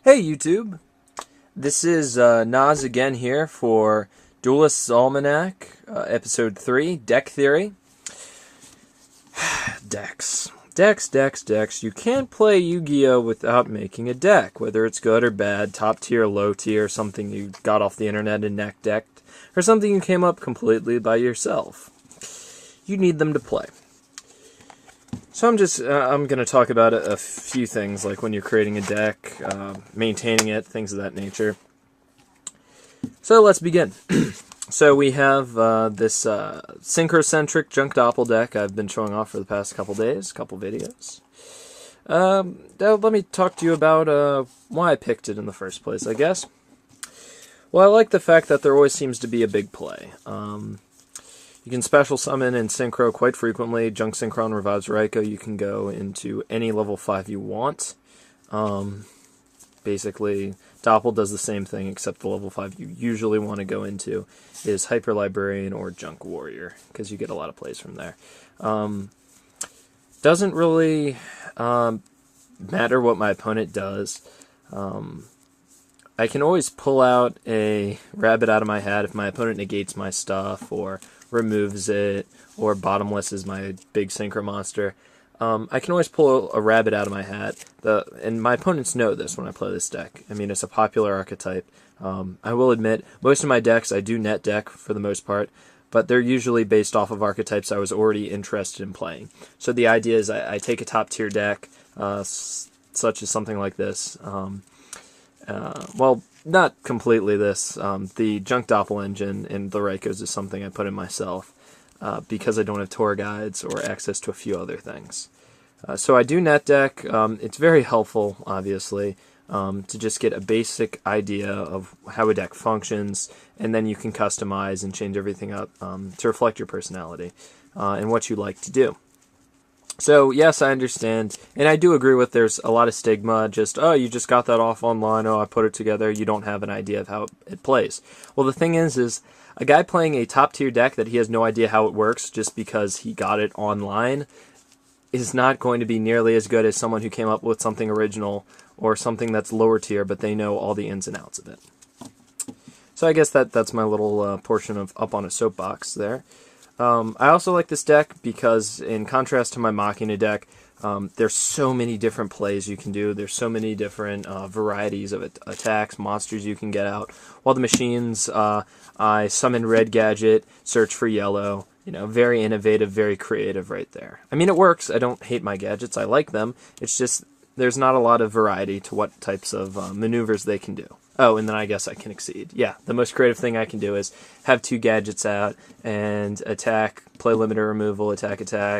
Hey YouTube, this is Nas again here for Duelist's Almanac, Episode 3, Deck Theory. Decks. Decks. You can't play Yu-Gi-Oh! Without making a deck, whether it's good or bad, top tier, low tier, something you got off the internet and decked, or something you came up completely by yourself. You need them to play. So I'm going to talk about a few things, like when you're creating a deck, maintaining it, things of that nature. So let's begin. So we have this synchrocentric junk doppel deck I've been showing off for the past couple videos. Let me talk to you about why I picked it in the first place, I guess. Well, I like the fact that there always seems to be a big play. You can special summon in Synchro quite frequently. Junk Synchron revives Raikou. You can go into any level 5 you want. Basically, Doppel does the same thing, except the level 5 you usually want to go into is Hyper Librarian or Junk Warrior, because you get a lot of plays from there. Doesn't really matter what my opponent does. I can always pull out a rabbit out of my hat if my opponent negates my stuff, or removes it, or bottomless is my big synchro monster. I can always pull a rabbit out of my hat, and my opponents know this when I play this deck. I mean, it's a popular archetype. I will admit, most of my decks I do net deck for the most part, but they're usually based off of archetypes I was already interested in playing. So the idea is I take a top tier deck, such as something like this. Well, not completely this. The Junk Doppel engine and the Raikous is something I put in myself because I don't have tour guides or access to a few other things. So I do net deck. It's very helpful, obviously, to just get a basic idea of how a deck functions, and then you can customize and change everything up to reflect your personality and what you like to do. So, yes, I understand, and I do agree with there's a lot of stigma, just, oh, you just got that off online, oh, I put it together, you don't have an idea of how it plays. Well, the thing is a guy playing a top-tier deck that he has no idea how it works just because he got it online is not going to be nearly as good as someone who came up with something original or something that's lower tier, but they know all the ins and outs of it. So I guess that's my little portion of Up on a Soapbox there. I also like this deck because, in contrast to my Machina deck, there's so many different plays you can do. There's so many different varieties of attacks, monsters you can get out. While the machines, I summon red gadget, search for yellow. You know, very innovative, very creative right there. I mean, it works. I don't hate my gadgets. I like them. It's just there's not a lot of variety to what types of maneuvers they can do. Oh, and then I guess I can exceed. Yeah, the most creative thing I can do is have 2 gadgets out and attack, play limiter removal, attack,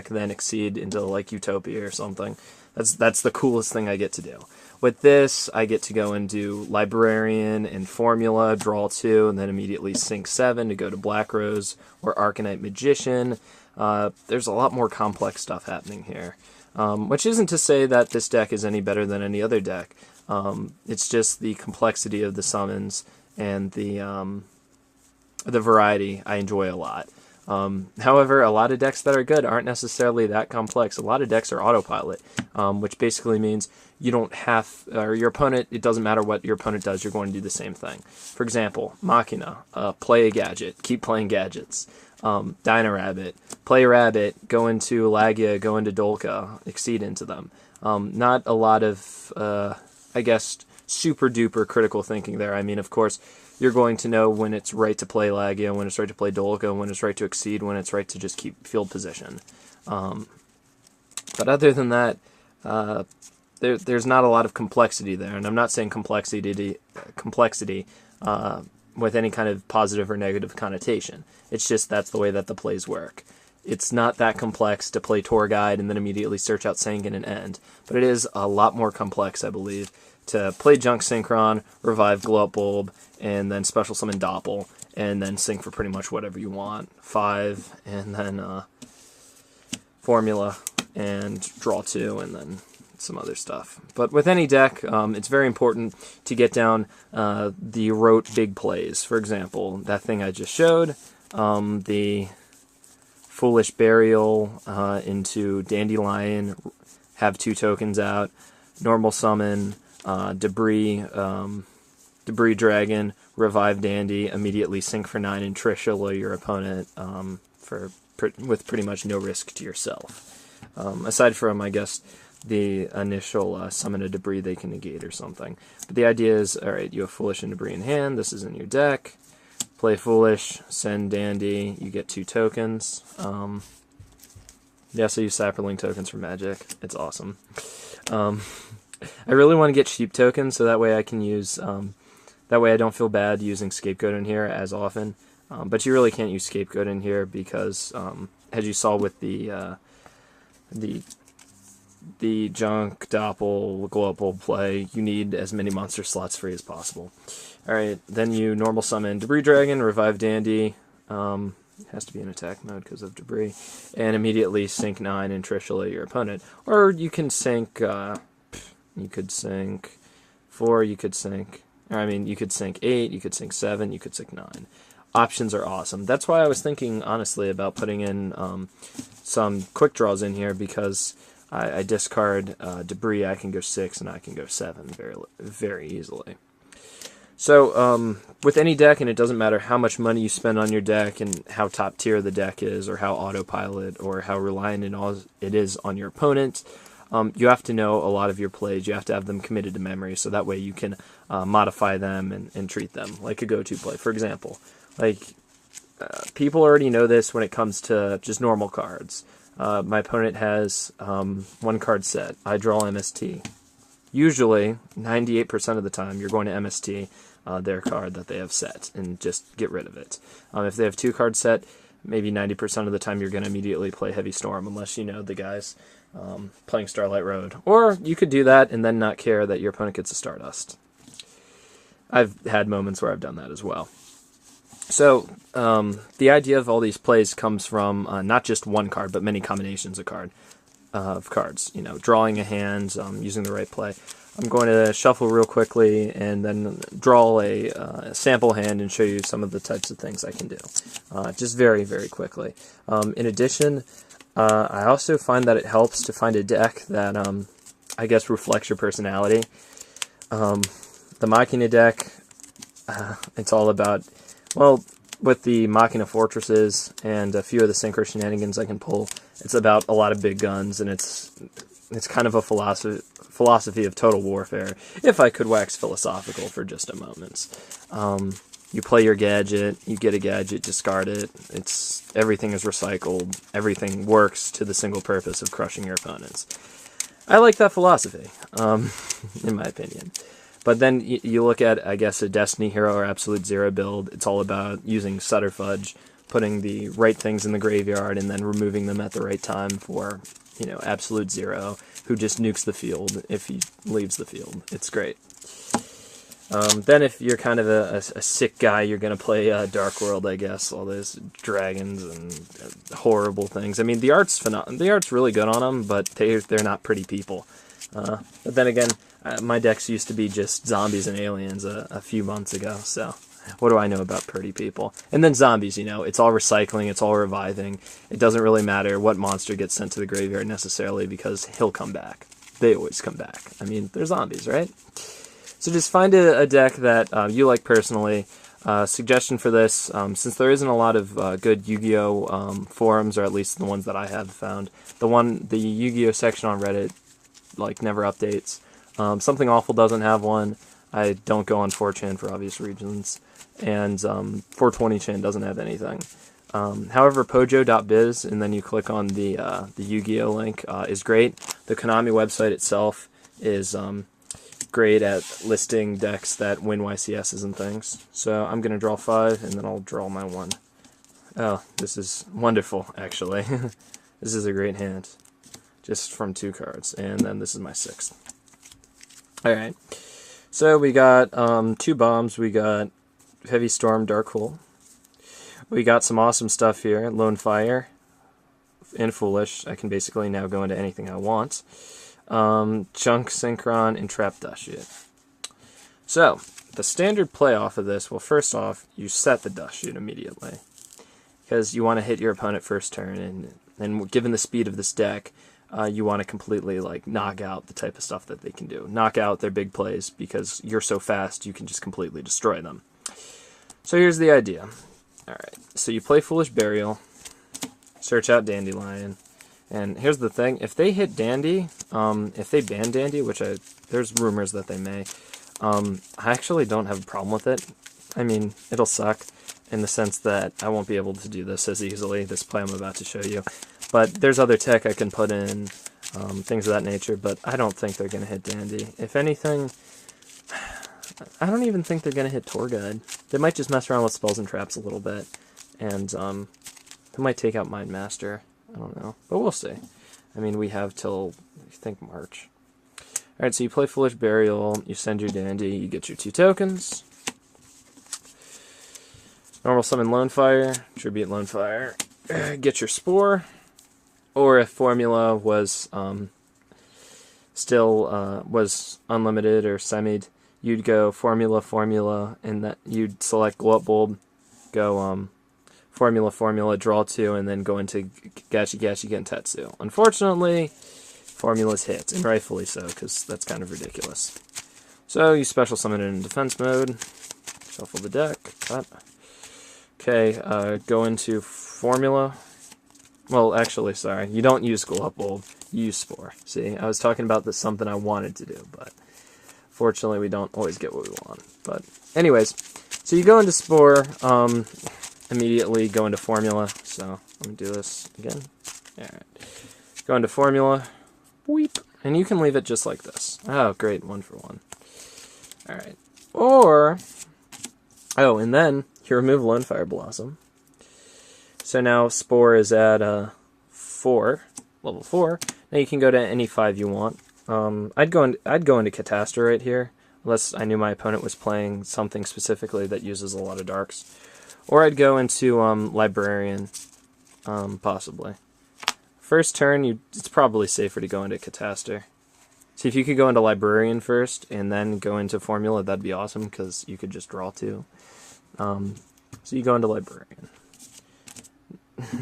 then exceed into like Utopia or something. That's the coolest thing I get to do. With this, I get to go and do Librarian and Formula, draw 2, and then immediately sink 7 to go to Black Rose or Arcanite Magician. There's a lot more complex stuff happening here. Which isn't to say that this deck is any better than any other deck. It's just the complexity of the summons and the variety I enjoy a lot. However, a lot of decks that are good aren't necessarily that complex. A lot of decks are autopilot, which basically means you don't have, or your opponent, it doesn't matter what your opponent does, you're going to do the same thing. For example, Machina, play a gadget, keep playing gadgets. Dino-Rabbit, play Rabbit, go into Lagia, go into Dolka, exceed into them. Not a lot of, I guess, super duper critical thinking there. I mean, of course, you're going to know when it's right to play Lagia, when it's right to play Dolka, when it's right to exceed, when it's right to just keep field position. But other than that, there's not a lot of complexity there, and I'm not saying complexity with any kind of positive or negative connotation. It's just that's the way that the plays work. It's not that complex to play Tour Guide and then immediately search out Sangan and end, but it is a lot more complex, I believe, to play Junk Synchron, revive Glow Up Bulb, and then special summon Doppel, and then sync for pretty much whatever you want. 5, and then Formula, and draw 2, and then some other stuff. But with any deck, it's very important to get down the rote big plays. For example, that thing I just showed, the Foolish Burial into Dandelion, have 2 tokens out, normal summon, Debris, Debris Dragon, Revive Dandy, immediately sink for 9 and Trishula your opponent with pretty much no risk to yourself. Aside from, I guess, the initial summon a Debris they can negate or something. But the idea is, alright, you have Foolish and Debris in hand, this is in your deck. Play Foolish, send Dandy, you get 2 tokens. Yeah, so use Sapperling tokens for Magic. It's awesome. I really want to get Sheep tokens, so that way I can use... that way I don't feel bad using Scapegoat in here as often. But you really can't use Scapegoat in here because, as you saw with the Junk, Doppel, Global play, you need as many monster slots free as possible. Alright, then you normal summon Debris Dragon, Revive Dandy, has to be in attack mode because of Debris, and immediately sink 9 and Trishula your opponent. Or you can sink, you could sink 4, you could sink 8, you could sink 7, you could sink 9. Options are awesome. That's why I was thinking, honestly, about putting in some quick draws in here, because I discard Debris, I can go 6 and I can go 7 very, very easily. So, with any deck, and it doesn't matter how much money you spend on your deck and how top tier the deck is, or how autopilot, or how reliant it is on your opponent, you have to know a lot of your plays. You have to have them committed to memory, so that way you can modify them and treat them like a go-to play. For example, people already know this when it comes to just normal cards. My opponent has 1 card set. I draw MST. Usually, 98% of the time, you're going to MST their card that they have set and just get rid of it. If they have 2 cards set, maybe 90% of the time you're going to immediately play Heavy Storm, unless you know the guy's playing Starlight Road. Or you could do that and then not care that your opponent gets a Stardust. I've had moments where I've done that as well. So, the idea of all these plays comes from not just one card, but many combinations of cards. You know, drawing a hand, using the right play. I'm going to shuffle real quickly and then draw a sample hand and show you some of the types of things I can do. Just very, very quickly. In addition, I also find that it helps to find a deck that, I guess, reflects your personality. The Machina deck, it's all about, well, with the Machina Fortresses and a few of the Synchro shenanigans I can pull, it's about a lot of big guns, and it's kind of a philosophy of total warfare, if I could wax philosophical for just a moment. You play your gadget, you get a gadget, discard it, everything is recycled, everything works to the single purpose of crushing your opponents. I like that philosophy, in my opinion. But then you look at, I guess, a Destiny Hero or Absolute Zero build. It's all about using Sutterfudge, putting the right things in the graveyard, and then removing them at the right time for, you know, Absolute Zero, who just nukes the field if he leaves the field. It's great. Then if you're kind of a sick guy, you're going to play Dark World, I guess. All those dragons and horrible things. I mean, the art's really good on them, but they're not pretty people. But then again, my decks used to be just zombies and aliens a few months ago, so what do I know about pretty people? And then zombies, you know, it's all recycling, it's all reviving. It doesn't really matter what monster gets sent to the graveyard necessarily, because he'll come back. They always come back. I mean, they're zombies, right? So just find a deck that you like personally. Suggestion for this, since there isn't a lot of good Yu-Gi-Oh! Forums, or at least the ones that I have found, the Yu-Gi-Oh! Section on Reddit, never updates. Something Awful doesn't have one. I don't go on 4chan for obvious reasons. And 420chan doesn't have anything. However, Pojo.biz, and then you click on the Yu-Gi-Oh! Link, is great. The Konami website itself is great at listing decks that win YCSs and things. So I'm going to draw 5, and then I'll draw my 1. Oh, this is wonderful, actually. This is a great hand. Just from 2 cards. And then this is my 6th. Alright. So we got 2 bombs. We got Heavy Storm, Dark Hole. We got some awesome stuff here. Lone Fire and Foolish. I can basically now go into anything I want. Chunk, Synchron, and Trap Dashit. So, the standard play off of this, well, first off, you set the Dashit immediately, because you want to hit your opponent first turn, and given the speed of this deck, you want to completely like knock out the type of stuff that they can do. Knock out their big plays because you're so fast you can just completely destroy them. So here's the idea. Alright, so you play Foolish Burial, search out Dandelion, and here's the thing, if they hit Dandy, if they ban Dandy, which there's rumors that they may, I actually don't have a problem with it. I mean, it'll suck in the sense that I won't be able to do this as easily, this play I'm about to show you. But there's other tech I can put in, things of that nature, but I don't think they're going to hit Dandy. If anything, I don't even think they're going to hit Tour Guide. They might just mess around with spells and traps a little bit, and they might take out Mind Master. I don't know, but we'll see. I mean, we have till, I think, March. Alright, so you play Foolish Burial, you send your Dandy, you get your 2 tokens. Normal Summon Lonefire, Tribute Lonefire, get your Spore. Or if Formula was still was unlimited or semied, you'd go Formula, and that you'd select Glow Up Bulb, go Formula, draw 2, and then go into Gachi, Gentetsu. Unfortunately, Formula's hit, and rightfully so, because that's kind of ridiculous. So you special summon it in defense mode, shuffle the deck, cut. Okay, go into Formula. Well, actually, sorry, you don't use Glow Up Bulb, you use Spore. See, I was talking about this, something I wanted to do, but fortunately we don't always get what we want. But anyways, so you go into Spore, immediately go into Formula. So let me do this again. Alright. Go into Formula, weep, and you can leave it just like this. Oh, great, 1 for 1. Alright. Or, oh, and then you remove Lonefire Blossom. So now Spore is at level 4. Now you can go to any 5 you want. I'd go into Catastrophe right here, unless I knew my opponent was playing something specifically that uses a lot of darks. Or I'd go into Librarian, possibly. First turn, it's probably safer to go into Catastrophe. See, if you could go into Librarian first and then go into Formula, that'd be awesome because you could just draw 2. So you go into Librarian.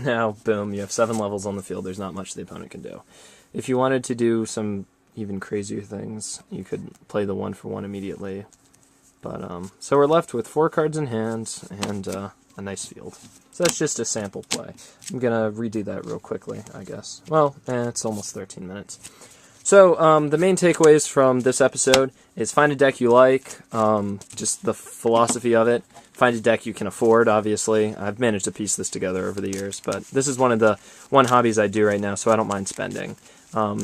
Now, boom, you have 7 levels on the field. There's not much the opponent can do. If you wanted to do some even crazier things, you could play the 1 for 1 immediately. But so we're left with 4 cards in hand and a nice field. So that's just a sample play. I'm going to redo that real quickly, I guess. Well, it's almost 13 minutes. So the main takeaways from this episode is find a deck you like, just the philosophy of it. Find a deck you can afford, obviously. I've managed to piece this together over the years, but this is one of the hobbies I do right now, so I don't mind spending.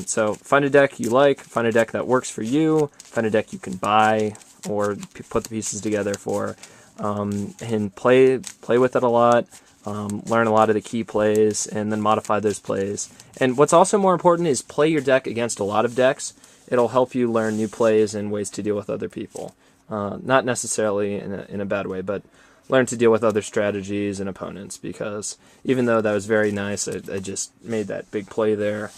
So find a deck you like, find a deck that works for you, find a deck you can buy or put the pieces together for, and play with it a lot, learn a lot of the key plays, and then modify those plays. And what's also more important is play your deck against a lot of decks. It'll help you learn new plays and ways to deal with other people. Not necessarily in a bad way, but learn to deal with other strategies and opponents, because even though that was very nice, I just made that big play there.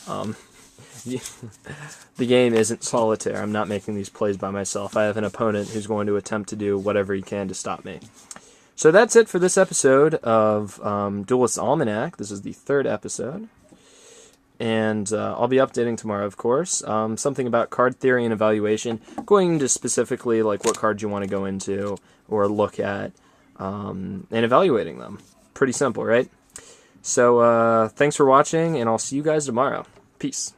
The game isn't solitaire. I'm not making these plays by myself. I have an opponent who's going to attempt to do whatever he can to stop me. So that's it for this episode of Duelist Almanac. This is the 3rd episode. And I'll be updating tomorrow, of course. Something about card theory and evaluation, going into specifically like what cards you want to go into or look at, and evaluating them. Pretty simple, right? So thanks for watching, and I'll see you guys tomorrow. Peace.